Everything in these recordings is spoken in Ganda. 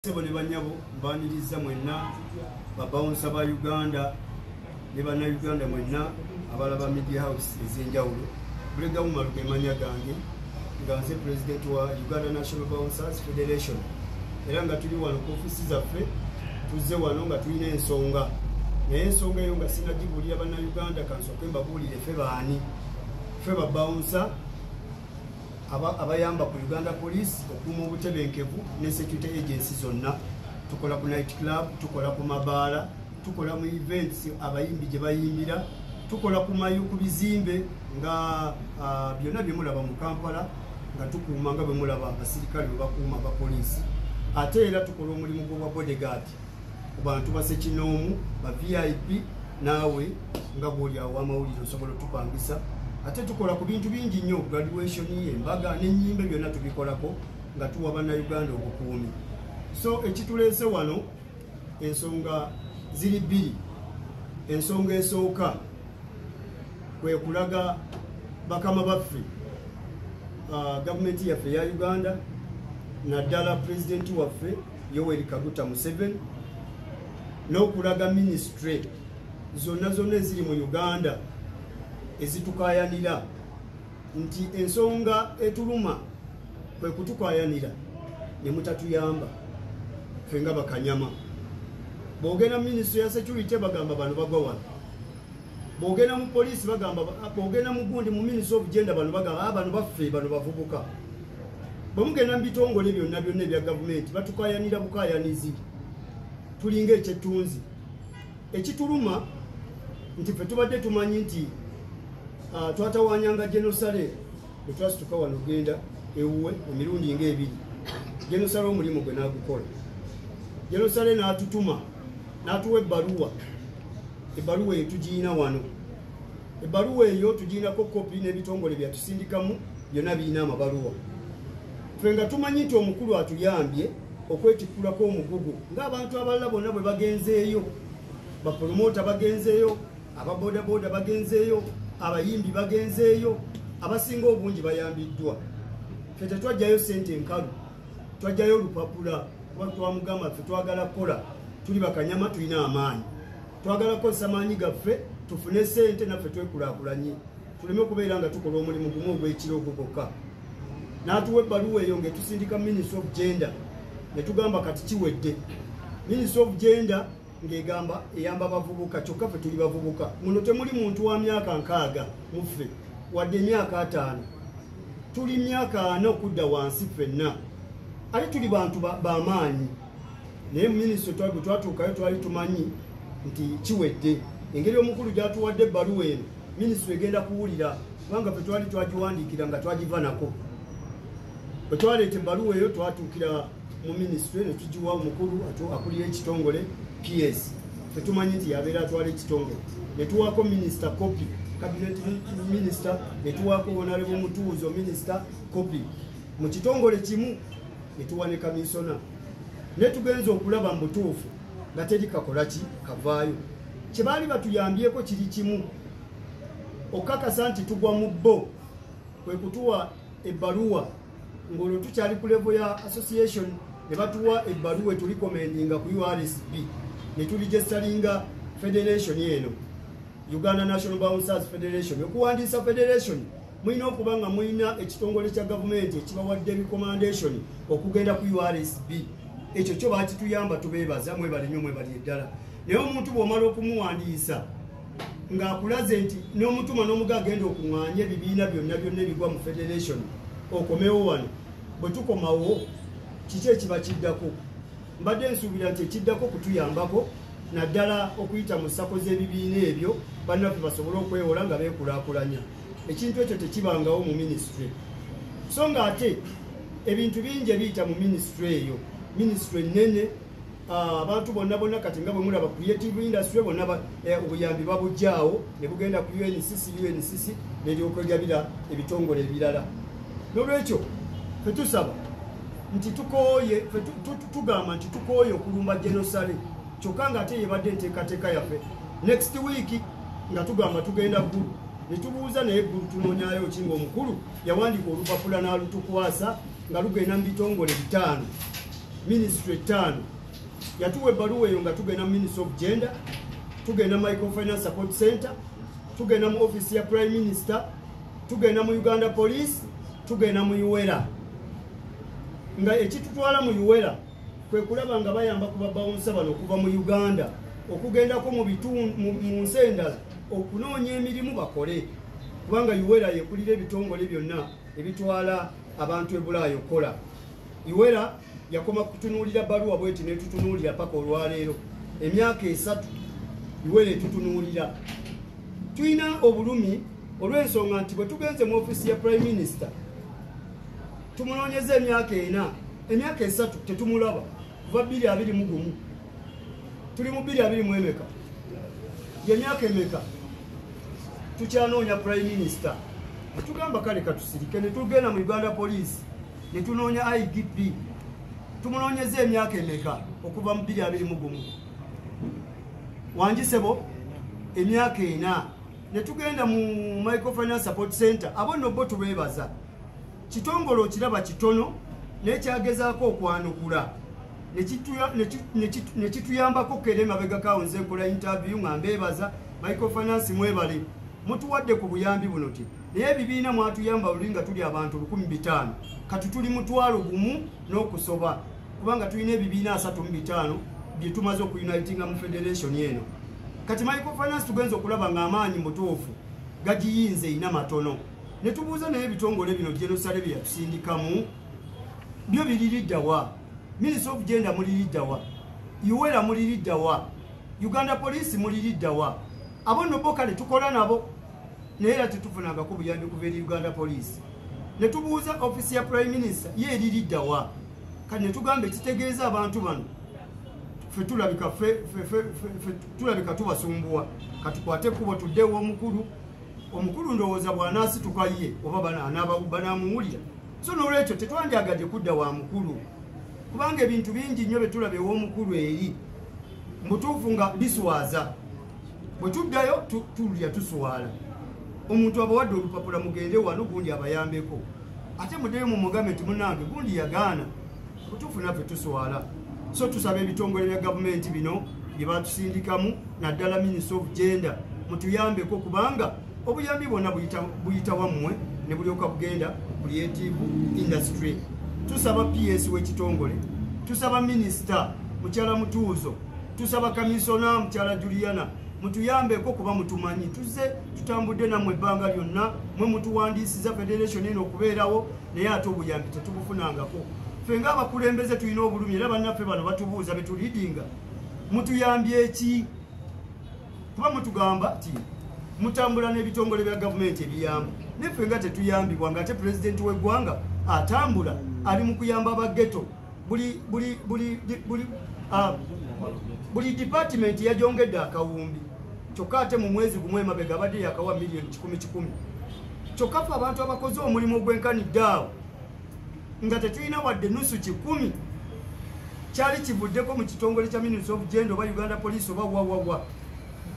Sebo ne banyabo mbaniriza mwenna babawunsa ba Uganda ne bana Uganda mwenna abalaba media house ezenjawulo bulega mu maluke manya gange nga nze president wa Uganda National Bouncers Federation era nga tuli wano ku ofisi zaffe tuzze wano nga tulina ensonga naye ensonga eyo nga sinagibulira bana Uganda kansoke mbabulire ffe baani ffe babouncer abayamba ku Uganda Police okuuma obutebenkevu ne security agency zonna tukola ku night club tukola ku mabaala tukola mu events abayimbi gye bayimbira tukola ku mayu ku bizimbe nga byonna bye mulaba mu Kampala nga tukuuma nga bwe mulaba abasirikale bwe bakuuma ba police ate era tukola omulimu gwa bodyguard ku bantu basekinoomu ba VIP naawe nga bw'oli awo amawulire osobola tupangisa ate tukola ku bintu bingi nnyo graduation embaga n'ennyimbe byonna tubikolako nga tuwa bana Uganda obukuumi. So ekituleese wano ensonga ziri bbiri. Ensonga esooka kwe kulaga bakama baffe gavumenti yaffe ya Uganda naddala pulezidenti waffe Yoweri Kaguta Museveni n'okulaga ministry zonna eziri mu Uganda ezitukayanira nti ensonga etuluma kwe kutukayanira ne mutatuyamba fenga bakanyama. Bogena ministry ya security bagamba bano bagwa wano, bogena mu police bagamba, bogena mu gundi mu ministry of gender bano bagamba abantu baffe bano bavubuka. Bamugenda mbitongole byonna ebya government batukayanira bukayanizi tulinga ekyetunzi ekituluma nti ffe tubadde tumanyi nti twatawanyanga genocide etwasituka wano genda ewuwe emirundi ng'ebiri genocide omulimu gwe nagukola genocide n'atutuma n'atuwa ebbaluwa eyo tugiina wano. Ebbaluwa eyo tugiinako kopi n'ebitongole byatusindikamu byonna birina amabaluwa. Ffe nga tumanyi nti omukulu atuyambye okwetikulako omugugu ng'abantu abalala bonna bwe bagenzeeyo, bapromota bagenzeeyo, ababodaboda bagenzeeyo, abayimbi bagenzeeyo, abasinga obungi bayambiddwa. Ffe tetwajjayo sente enkalu, twajjayo olupapula twamugamba ffe twagala kukola tuli bakanyama tulina amaanyi, twagala kukozesa maanyi gaffe tufune sente naffe twekulaakulanye tuleme okubeera nga tukola omulimu gumu ogw'ekiro ogwokka. N'atuwa ebbaluwa eyo ng'etusindika Ministry of Gender ne tugamba kati kiwedde. Ministry of Gender ng'egamba eyamba abavubuka kyokka ffe tuli bavubuka. Muno temuli muntu wa myaka 6 muffe wadde emyaka 5, tuli myaka 4 okudda wansi ffenna ate tuli bantu b'amaanyi. Naye minisitule twatuukayo twali tumanyi nti kiwedde. Engeri omukulu gy'atuwadde ebbaluwa eno minisitule egenda kuwulira kubanga ffe twali twagiwandiikira nga twagivanako. Bwe twaleeta ebbaluwa eyo twatuukira mu minisitule ne tugiwa omukulu akulira ekitongole PS. Ffe tumanyi nti yabeera atwala ekitongole. Ne tuwaako minisita kopi, cabinet minister, ne tuwaako honorable Mutuuzo minisita kopi. Mu kitongole kimu ne tuwa ne kamisona. Ne tugenza okulaba mu butuufu nga teri kakola ki kavaayo. Kye baali batuyambyeko kiri kimu okakasa nti tugwa mu bbo kwe kutuwa ebbaluwa ng'olwo tukyali ku level ya association ne batuwa ebbaluwa etulikomendinga ku URSB ne tuligestalinga federation eno Uganda National Bouncers Federation. Okuwandiisa federation mulina okuba nga mulina ekitongole kya gavumenti ekibawadde recommendation okugenda ku URSB. Ekyo kyo bakituyamba tubeebaza mwebale nnyo mwebali eddala. Naye omuntu bw'omala okumuwandiisa ng'akulaze nti n'omutuma n'omuga agenda okuŋŋaanya ebibiina byonna ebigwa mu federation okomewo wano. Bwe tukomawo kiki ekiba kiddako? Mbadde nsuubira nti ekiddako kutuyambako naddala okuyita mu ssako z'ebibiina ebyo bannaffe basobole okwewola nga beekulaakulanya. Ekintu ekyo tekibangawo mu minisitule. So ng'ate ebintu bingi ebiyita mu minisitule eyo, minisitule nnene, abantu bonna kati nga bwe mulaba creative industry bonna obuyambi babujjaawo ne bugenda ku UNCC n'eryokwegabira ebitongole ebirala. N'olwekyo ffe tusaba nti tukooye, tugamba nti tukooye okulumba genocide kyokka nga ate yebadde enteekateeka yaffe. Next week nga tugamba tugenda ggulu ne tubuuza naye ggulu tunoonyayo ki ng'omukulu yawandiika olupapula n'alutukwasa nga lugenda mu bitongole 5 ministry 5 yatuwe baluwa eyo nga tugenda mu Ministry of Gender, tugenda Microfinance Support Center, tugenda mu office ya Prime Minister, tugenda mu Uganda Police, tugenda mu UWERA. Nga ekitutwala mu UWERA kwe kulaba nga bayamba kuba bawunsa bano okuva mu Uganda okugendako mu mu nsendala okunoonya emirimu bakole, kubanga UWERA yekulira ebitongole byonna ebitwala abantu e Bulaayo kola. UWERA yakoma kutunuulira baluwa bweti netutunuulira paka olwaleero emyaka 3 UWERA etutunuulira. Tuyina obulumi olw'ensonga nti bwe tugenze mu ofisi ya Prime Minister tumunoonyeza emyaka 4, emyaka 3 tetumulaba kuva 2021 tuli mu 2021 y'emyaka emeka tukyanoonya Prime Minister. Tugamba kale katusirike ne tugenda mu Uganda Police ne tunoonya IGP tumunoonyeza emyaka emeka okuva mu 2021 wanjisebo emyaka 4 ne tugenda mu Microfinance Support Center. Abo nobbo tubeebaza kitongolo kiraba kitono n'ekyagezaako okwanukula ne kituyambako kere mabega kawunze nkola interview nga mbeebaza Microfinance mwebale mutuwadde ku buyambi buno ti naye ebibiina mwatuyamba lulinga tuli abantu 1500 kati tuli mutwalo gumu n'okusoba kubanga tulina ebibiina 35 bye tumaze okuyunitinga mu federation eno. Kati Microfinance tugenza okulaba nga amaanyi mutuufu gagiyinze ina matono ne tubuuza naye ebitongole bino Jerusalem yatusindikamu byo biririddawa, Ministry of Gender muliriddawa, UWERA muliriddawa, Uganda Police muliriddawa. Abo nobbo kale tukola nabo naye era tetufunaga ku buyambi kuva eri Uganda Police. Ne tubuuza office ya Prime Minister ye eririddawa, kati ne tugamba ekitegeeza abantu bano fe tulabika tubasumbuwa katukwate kubo tuddewo omukulu ndowooza bw'anaasituka ye oba banaamuwulira. So n'olwekyo tetwandyagadde kudda wa mukulu kubanga ebintu bingi nnyo betulaba ew'omukulu eri mutuufu nga biswaza bwe tuddayo tulya tusuwala. Omuntu abawadde olupapula mugende wano gundi abayambeko ate muddeyo mu mugambe nti munange gundi yagaana mutuufu naffe tusuwala. So tusaba ebitongole bya gavumenti bino bye batusindikamu naddala Ministry of Gender mutuyambeko kubanga obuyambi bwonna buyita wammwe ne bulyoka bugenda creative industry. Tusaba PS w'ekitongole, tusaba Minister Mukyala Mutuuzo, tusaba Kamisona Mukyala Juliana mutuyambeko kuba mutumanyi tuze tutambudde nammwe ebbanga lyonna mwe mutuwandiisiza federation eno okubeerawo naye ate obuyambi tetubufunangako. Ffe ng'abakulembeze tulina obulumi era bannaffe bano batubuuza betulidinga mutuyambye eki kuba mutugamba ti mutambula n'ebitongole bya gavumenti ebiyamba neffe nga tetuyambibwa nga ate pulezidenti w'eggwanga atambula ali mu kuyamba abageto. Buli department yajongedde akawumbi kyokka ate mu mwezi gumu emabega abadde yakawa miliyoni 10,000 kyokka ffe abantu abakoze omulimu ogwenkanidde awo nga tetulina wadde nusu 10 kyali kivuddeko mu kitongole kya Ministry of Gender oba Uganda Police oba wawawa.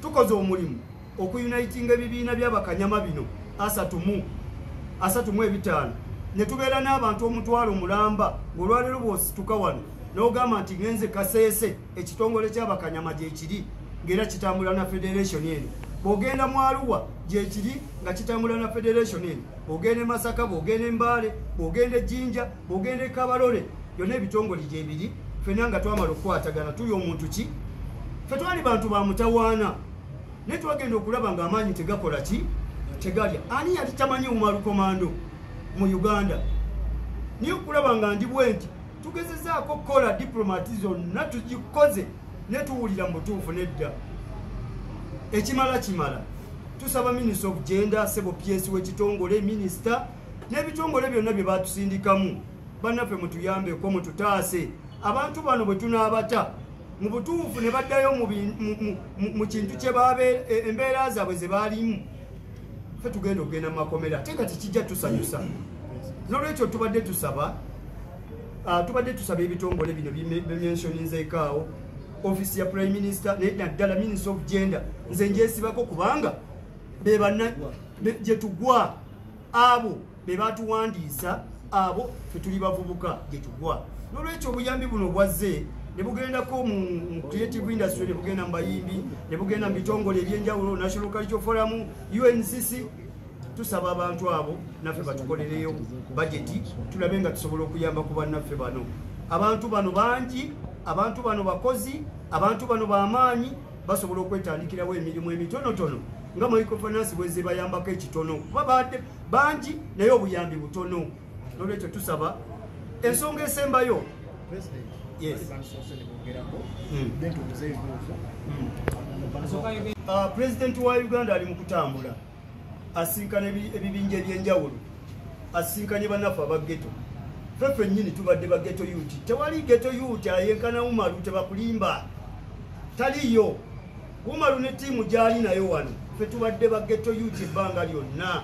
Tukoze omulimu okuyunitinga ebibiina by'abakanyama bino 35 ne tubeera n'abantu omutwalo mulamba ng'olwaleero bw'osituka wano n'ogamba nti ngenze Kaseese ekitongole ky'abakanyama gyekiri ng'era kitambula na federation eno. Bw'ogenda mu Arua gyekiri nga kitambula na federation eno. Bw'ogenda Masaka, bw'ogenda Mbale, bw'ogenda Jinja, bw'ogenda Kabalole byonna ebitongole gyebiri. Ffenna nga twamala okukwatagana tuli omuntu ki ffe twali bantu ba mutawaana naye twagenda okulaba ng'amaanyi tegakola ki tegalya. Ani yali tamanyi Umaru Komando mu Uganda niye okulaba nga ndi bwe nti tugezezaako okukola diplomati zonna tugikoze ne tuwulira mu butuufu nedda. Ekimala kimala tusaba Ministry of Gender sebo PS w'ekitongole Minister n'ebitongole byonna bye batusindikamu bannaffe mutuyambeko mututaase abantu bano bwe tunaabata mu butuufu ne baddayo mu kintu kye embeera zaabwe ze baalimu ffe tugenda okugenda mu makomera ate nga tekijja tusanyusa. N'olwekyo tubadde tusaba ebitongole bino bimenshoninzeekaawo office ya Prime Minister naddala Ministry of Gender nze ngyesibako kubanga gye tugwa abo be batuwandiisa abo ffe tuli bavubuka gye tugwa. N'olwekyo obuyambi buno bwazze ne bugendako mu creative industry, ne bugenda mu bayimbi, ne bugenda mu bitongole ebyenjawulo, National Cultural Forum, UNCC. Tusaba abantu abo naffe batukolereyo budgeti tulabe nga tusobola okuyamba ku bannaffe bano. Abantu bano bangi, abantu bano bakozi, abantu bano bamaanyi, basobola okwetandikirawo emirimu emitonotono nga microfinance bweze bayambako ekitono. Kuba badde bangi naye obuyambi butono. N'olwekyo tusaba ensonga esembayo. Yes. President wa Uganda ali mu kutambula. Asinkana ebibinja ebyenjawulo, asinkanye bannaffe abageto. Ffe nnyini tubadde bageto youth. Tewali geto youth ayenkana Umaru tebakulimba. Taliyo. Umaru ne ttiimu gyali nayo wano. Ffe tubadde bageto youth ebbanga lyonna.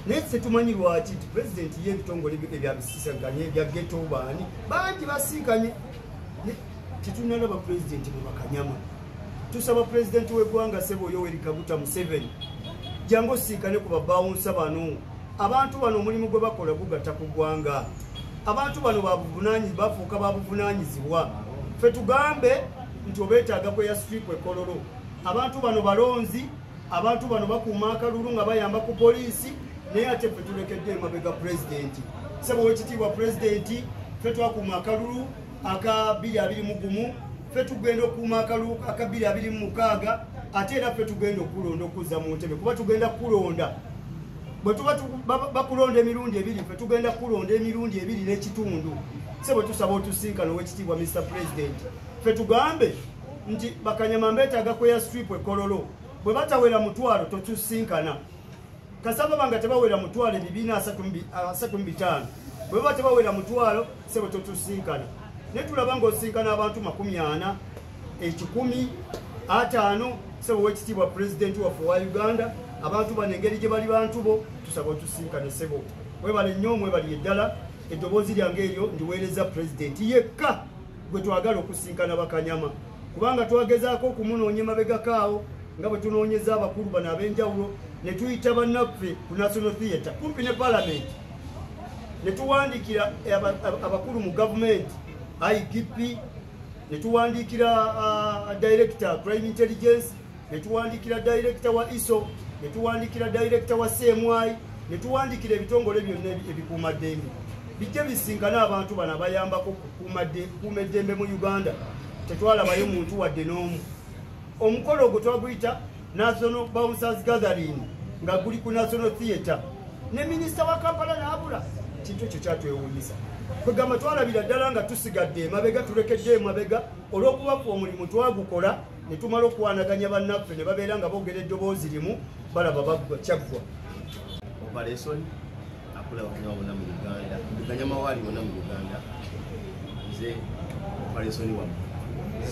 Naye ffe tumanyi lwaki president y'ebitongole ebyabisinkanye ebya geto baani bangi basinkanye. Tetunalaba president mu bakanyama. Tusaba president w'eggwanga Ssebo Yoweri Kaguta Museveni jango sinkane ku babawunsa bano. Abantu bano omulimu gwe bakola gugatta ku ggwanga. Abantu bano bafuuka babuvunanyizibwa. Ffe tugambe nti obeetaaga kweya strip ekololo. Abantu bano balonzi, abantu bano bakuuma akalulu nga bayamba ku poliisi, naye ate ffe tulekedde emabega pulezidenti. Ssebo w'ekitiibwa pulezidenti, ffe twakuuma akalulu aka 2021, ffe tugenda okukuuma akalulu aka 2026, ate era ffe tugenda okulonda okuzza mu ntebe kuba tugenda kulonda. Bwe tuba bakulonda emirundi ebiri, ffe tugenda kulonda emirundi ebiri n'ekitundu. Ssebo tusaba otusinkana ow'ekitiibwa Mr. President. Ffe tugambe nti bakanyama mbeetaaga kweya strip ekololo. Bwe batawera mutwalo totusinkana. Kasaba banga tebawera mutwalo 235. Bwe batawera mutwalo ssebo totusinkana. Ne tulaba ng'osinkana abantu 40, 10, 5. Ssebo w'ekitiibwa President waffe wa Uganda, abantu bano engeri gye bali bantu bo, tusaba otusinkane ssebo. Mwebale nnyo, mwebali eddala. Eddoboozi lyange eryo ndiweereza President yekka gwe twagala okusinkana bakanyama. Kubanga twagezaako okumunoonya emabegakaawo nga bwe tunoonyeza abakulu bano ab'enjawulo, ne tuyita bannaffe ku National Theatre kumpi ne Parliament, ne tuwandiikira abakulu mu gavumenti, IGP, ne tuwandiikira Director Crime Intelligence, ne tuwandiikira Director wa ISO, ne tuwandiikira Director wa CMI, ne tuwandiikira ebitongole byonna ebikuumaddembe bijje bisinkana abantu bano abayambako kukuuma eddembe mu Uganda. Tetwalabayo muntu wadde n'omu. Omukolo ogwo twaguyita National Bouncers Gathering nga guli ku National Theatre. Ne minisita wa Kampala n'abula. Kintu ekyo kyatwewuunyisa. Kwegamba twalabira ddala nga tusigadde emabega, tulekedde emabega olw'okuba omulimu twagukola ne tumala okwanaganya bannaffe ne babeera nga boogera eddoboozi limu balaba baggwa kyaggwa. Operation akula wakanyama wonna mu Uganda. Kanyama wali wonna mu Uganda. Nze operation wamu.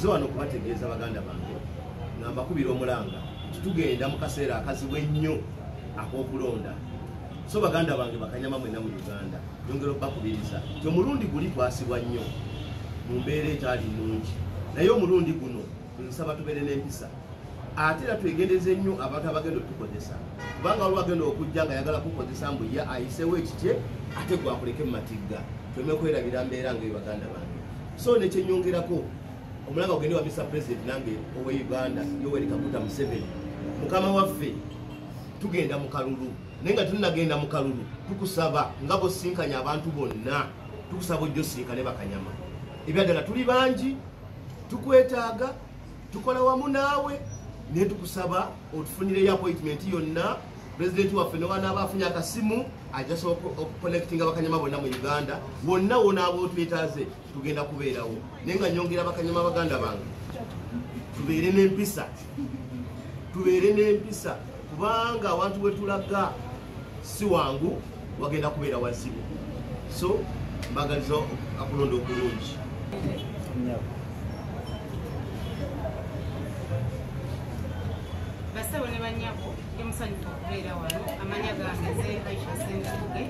Zo wano kubategeeza baganda bange ngamba kubira omulanga tugenda mu kaseera akazibu ennyo ak'okulonda. So baganda bange bakanyama mwenna mu Uganda yongera bakubiriza ti omulundi guli twasibwa nnyo mu mbeera etali nnungi, naye omulundi guno nsaba tubeere n'empisa ate era twegendeze nnyo abantu abagenda otukozesa, kubanga waliwo agenda okujja nga yagala kukozesa mbu ye ayisewo ekitye ate gwakuleke mu matigga. Tuleme kwerabira mbeera ngaeyo baganda bange. So nekyenyongerako omulanga ogende wa Mr. President nange owe Uganda Yoweri Kaguta Museveni, mukama waffe tugenda mu kalulu, naye nga tunagenda mu kalulu tukusaba nga bosinkanya abantu bonna, tukusaba ojjo sinkane bakanyama. Ebyaddala tuli bangi, tukwetaaga, tukola wamu naawe, naye tukusaba otufunireyo appointment yonna. President waffe newaanaaba afunye akasimu ajasa okuconnectinga bakanyama bonna mu Uganda, wonna wonaaba otwetaaze tugenda kubeerawo. Naye nga nyongera bakanyama baganda bange tubeere n'empisa, kubanga abantu bwe tulaga si wangu wagenda kubeera wazibu. So mbagaliza akulonda okulungi. Basabo ne banyako emusanyufu okubeera wano. Amanya gange ze Aisha Sentuge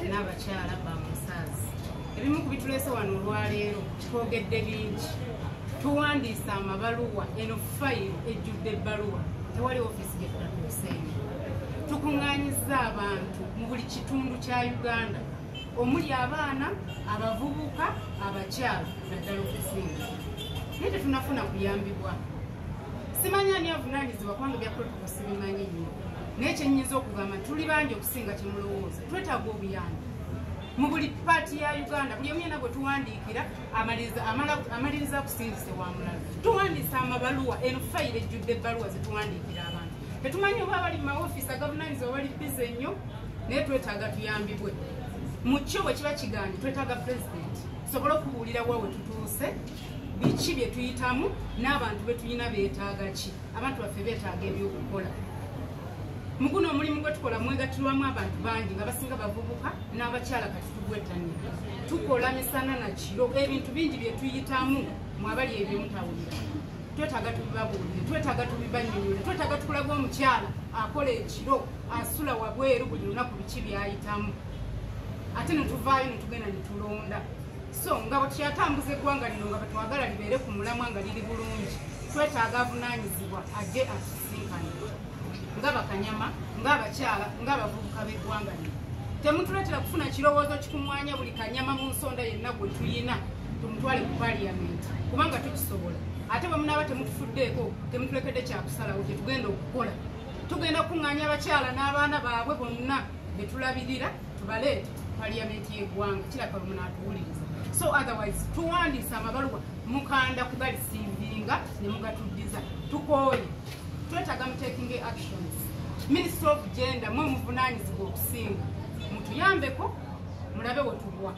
n'abakyala ba Musaazi. Ebimu ku bituleese wano olwaleero twogedde bingi, tuwandiisa amabaluwa, eno fayiro ejjudde ebbaluwa, tewali ofiisi gye tutatuuseemu. Tukuŋŋaanyizza abantu mu buli kitundu kya Uganda omuli abaana abavubuka abakyala naddala okusinga naye tetunafuna kuyambibwa simanya ani avunaanyizibwa kubanga bya protocol sibimanyi nnyo naye kyenyiza okugamba tuli bangi okusinga kyemulowooza twetaaga obuyambi mu buli paati ya Uganda buli omu yena gwe tuwandiikira amaliriza kusindise wa mulala tuwandiisa amabaluwa eno fayiro ejjudde ebbaluwa zetuwandiikira abantu tetumanyi oba abali mu maofiisi agavunaanyizibwa bali bize nnyo naye twetaaga tuyambibwe mu kyo bwe kiba kiganye twetaaga pulezidenti tusobole okubuulira wa we tutuuse biki bye tuyitamu n'abantu be tulina beetaaga ki abantu baffe beetaaga ebyokukola mu guno omulimu gwe tukola mwegatirwamu abantu bangi nga basinga bavubuka n'abakyala kati tugwettanira tukola misana na kiro ebintu bingi bye tuyitamu mwabali ebyo mutawulira twetaaga tubibabuulire twetaaga tubibannyonnyole twetaaga tukulaga omukyala akola ekiro asula wabweru buli lunaku biki byayitamu ate netuvaayo netugenda netulonda so nga bwetyatambuza eggwanga lino nga betwagala libeere ku mulamwa nga liri bulungi twetaaga avunaanyizibwa ajje atusinkane ng'abakanyama ng'abakyala ng'abavubuka b'eggwanga lino temutuleetera kufuna kirowoozo kikumwanya buli kanyama mu nsonda yenna gwe tuyina tumutwale ku paliyamenti kubanga tukisobola ate bwe munaaba temutufuddeeko temutulekedde kyakusalawo gye tugenda okukola tugenda kuŋŋaanya abakyala n'abaana baabwe bonna be tulabirira tubaleete paliyamenti y'eggwanga kiraka bwe munaatuwuliriza so otherwise tuwandiisa amabaluwa mukanda kugalisiivinga ne mugatuddiza tukooye twetaaga mu taking actions Ministry of Gender mwe muvunaanyizibwa okusinga mutuyambeko mulabe we tugwa